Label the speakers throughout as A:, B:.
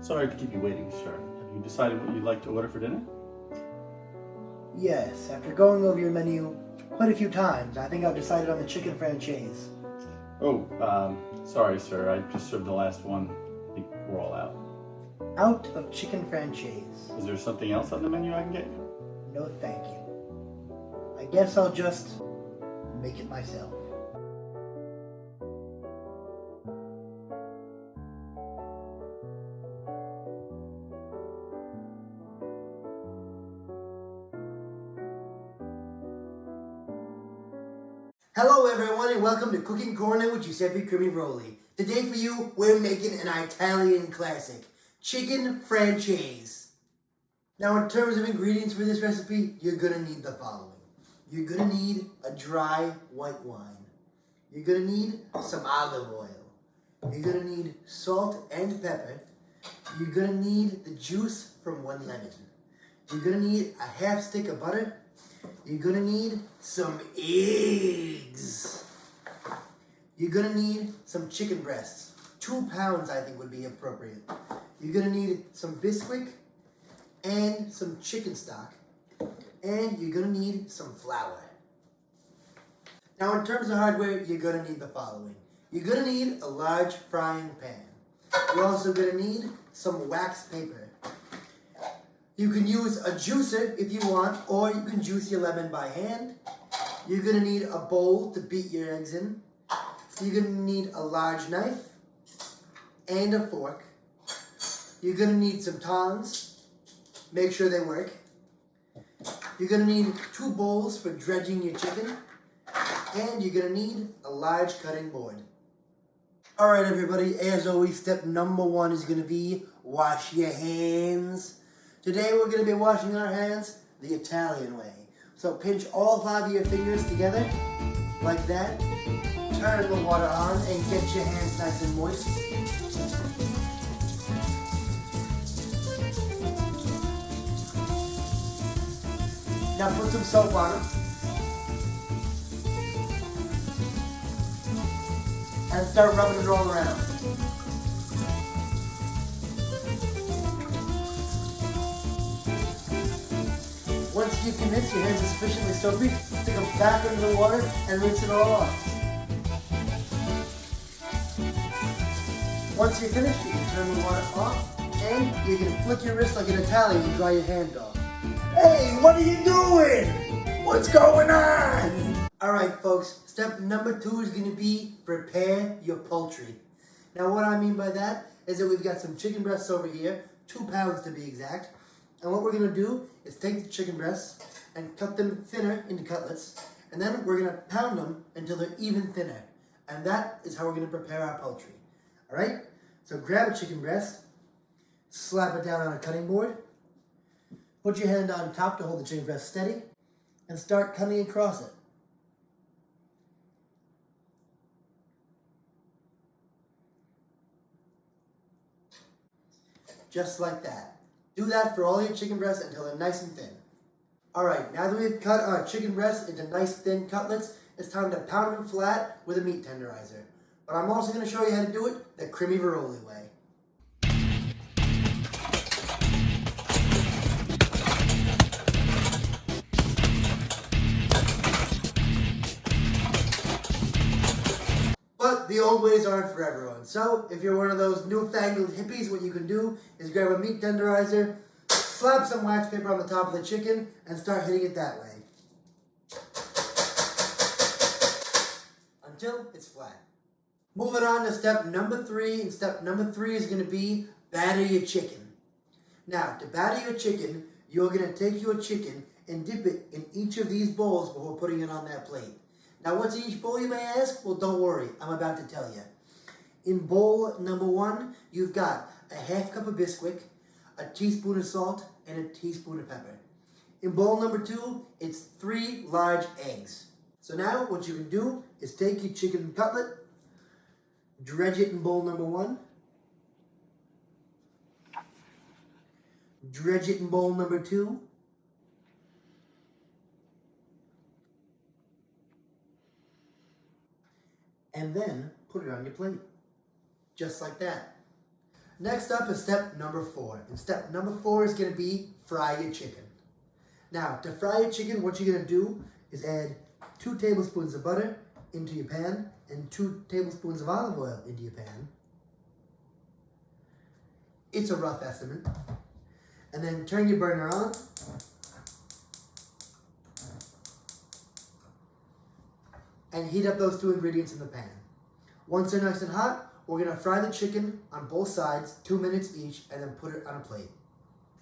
A: Sorry to keep you waiting, sir. Have you decided what you'd like to order for dinner?
B: Yes, after going over your menu quite a few times, I think I've decided on the chicken franchise.
A: Oh, sorry, sir. I just served the last one. I think we're all out.
B: Out of chicken franchise.
A: Is there something else on the menu I can get you?
B: No thank you. I guess I'll just make it myself. Hello everyone and welcome to Cooking Corner with Giuseppe CrimiVaroli. Today for you, we're making an Italian classic, chicken franchise. Now in terms of ingredients for this recipe, you're gonna need the following. You're gonna need a dry white wine. You're gonna need some olive oil. You're gonna need salt and pepper. You're gonna need the juice from one lemon. You're gonna need a half stick of butter. You're gonna need some eggs. You're gonna need some chicken breasts. 2 pounds I think would be appropriate. You're gonna need some Bisquick and some chicken stock. And you're gonna need some flour. Now in terms of hardware, you're gonna need the following. You're gonna need a large frying pan. You're also gonna need some wax paper. You can use a juicer if you want, or you can juice your lemon by hand. You're gonna need a bowl to beat your eggs in. You're gonna need a large knife and a fork. You're gonna need some tongs. Make sure they work. You're gonna need 2 bowls for dredging your chicken. And you're gonna need a large cutting board. All right, everybody, as always, step number 1 is gonna be wash your hands. Today we're going to be washing our hands the Italian way. So pinch all 5 of your fingers together, like that. Turn the water on and get your hands nice and moist. Now put some soap on them. And start rubbing it all around. Once you're convinced your hands are sufficiently soapy, stick them back into the water and rinse it all off. Once you're finished, you can turn the water off and you can flick your wrist like an Italian and dry your hand off. Hey, what are you doing? What's going on? Alright folks, step number 2 is going to be prepare your poultry. Now what I mean by that is that we've got some chicken breasts over here, 2 pounds to be exact. And what we're going to do is take the chicken breasts and cut them thinner into cutlets. And then we're going to pound them until they're even thinner. And that is how we're going to prepare our poultry. Alright? So grab a chicken breast, slap it down on a cutting board, put your hand on top to hold the chicken breast steady, and start cutting across it. Just like that. Do that for all your chicken breasts until they're nice and thin. Alright, now that we've cut our chicken breasts into nice thin cutlets, it's time to pound them flat with a meat tenderizer. But I'm also going to show you how to do it the CrimiVaroli way. But the old ways aren't for everyone. So if you're one of those newfangled hippies, what you can do is grab a meat tenderizer, slap some wax paper on the top of the chicken, and start hitting it that way. Until it's flat. Moving on to step number 3, and step number 3 is going to be batter your chicken. Now, to batter your chicken, you're going to take your chicken and dip it in each of these bowls before putting it on that plate. Now, what's in each bowl, you may ask? Well, don't worry. I'm about to tell you. In bowl number 1, you've got a half cup of Bisquick, a teaspoon of salt, and a teaspoon of pepper. In bowl number 2, it's 3 large eggs. So now, what you can do is take your chicken cutlet, dredge it in bowl number 1, dredge it in bowl number 2, and then put it on your plate. Just like that. Next up is step number 4. And step number 4 is going to be fry your chicken. Now, to fry your chicken, what you're going to do is add 2 tablespoons of butter into your pan and 2 tablespoons of olive oil into your pan. It's a rough estimate. And then turn your burner on. And heat up those 2 ingredients in the pan. Once they're nice and hot, we're going to fry the chicken on both sides, 2 minutes each, and then put it on a plate.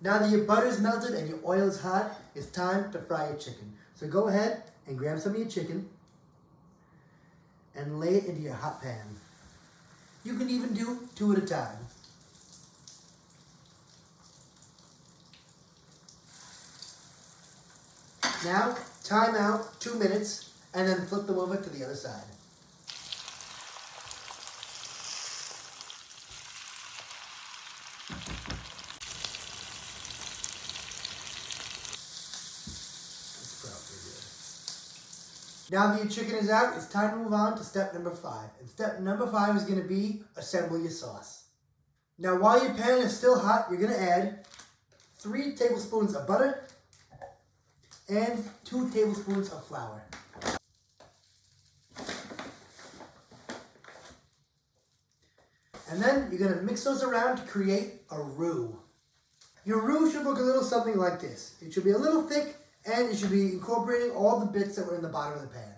B: Now that your butter's melted and your oil is hot, it's time to fry your chicken. So go ahead and grab some of your chicken and lay it into your hot pan. You can even do 2 at a time. Now, time out 2 minutes and then flip them over to the other side. Now that your chicken is out, it's time to move on to step number 5. And step number 5 is going to be assemble your sauce. Now while your pan is still hot, you're going to add 3 tablespoons of butter and 2 tablespoons of flour. And then you're going to mix those around to create a roux. Your roux should look a little something like this. It should be a little thick, and it should be incorporating all the bits that were in the bottom of the pan.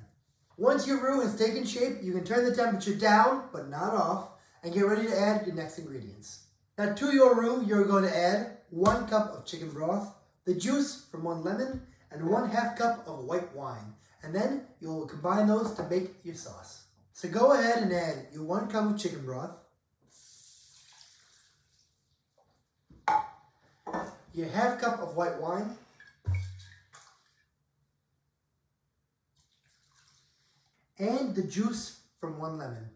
B: Once your roux has taken shape, you can turn the temperature down, but not off, and get ready to add your next ingredients. Now to your roux, you're going to add 1 cup of chicken broth, the juice from 1 lemon, and 1/2 cup of white wine. And then you'll combine those to make your sauce. So go ahead and add your 1 cup of chicken broth, your 1/2 cup of white wine, and the juice from 1 lemon.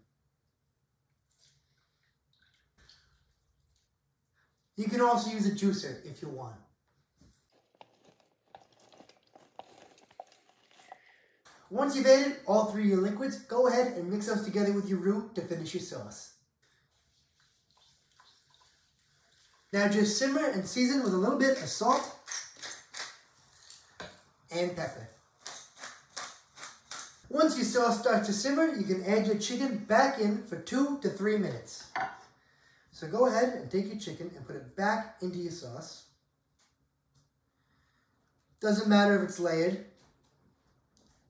B: You can also use a juicer if you want. Once you've added all 3 of your liquids, go ahead and mix those together with your roux to finish your sauce. Now just simmer and season with a little bit of salt and pepper. Once your sauce starts to simmer, you can add your chicken back in for 2 to 3 minutes. So go ahead and take your chicken and put it back into your sauce. Doesn't matter if it's layered.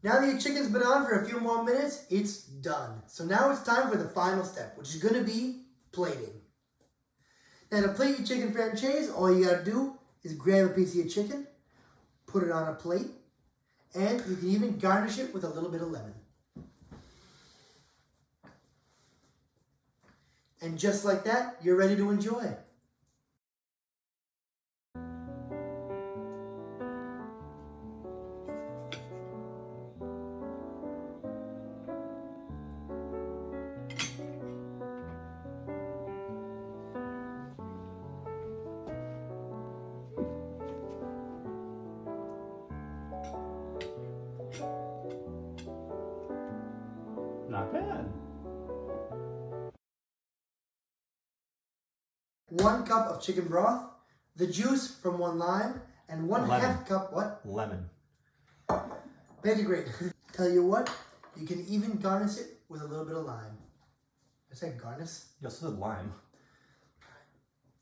B: Now that your chicken's been on for a few more minutes, it's done. So now it's time for the final step, which is going to be plating. Now to plate your chicken Francese, all you got to do is grab a piece of your chicken, put it on a plate, and you can even garnish it with a little bit of lemon. And just like that, you're ready to enjoy.
A: Not bad.
B: 1 cup of chicken broth, the juice from 1 lime, and 1/2 cup what?
C: Lemon.
B: Very great. Tell you what, you can even garnish it with a little bit of lime. I said garnish.
C: You also said lime.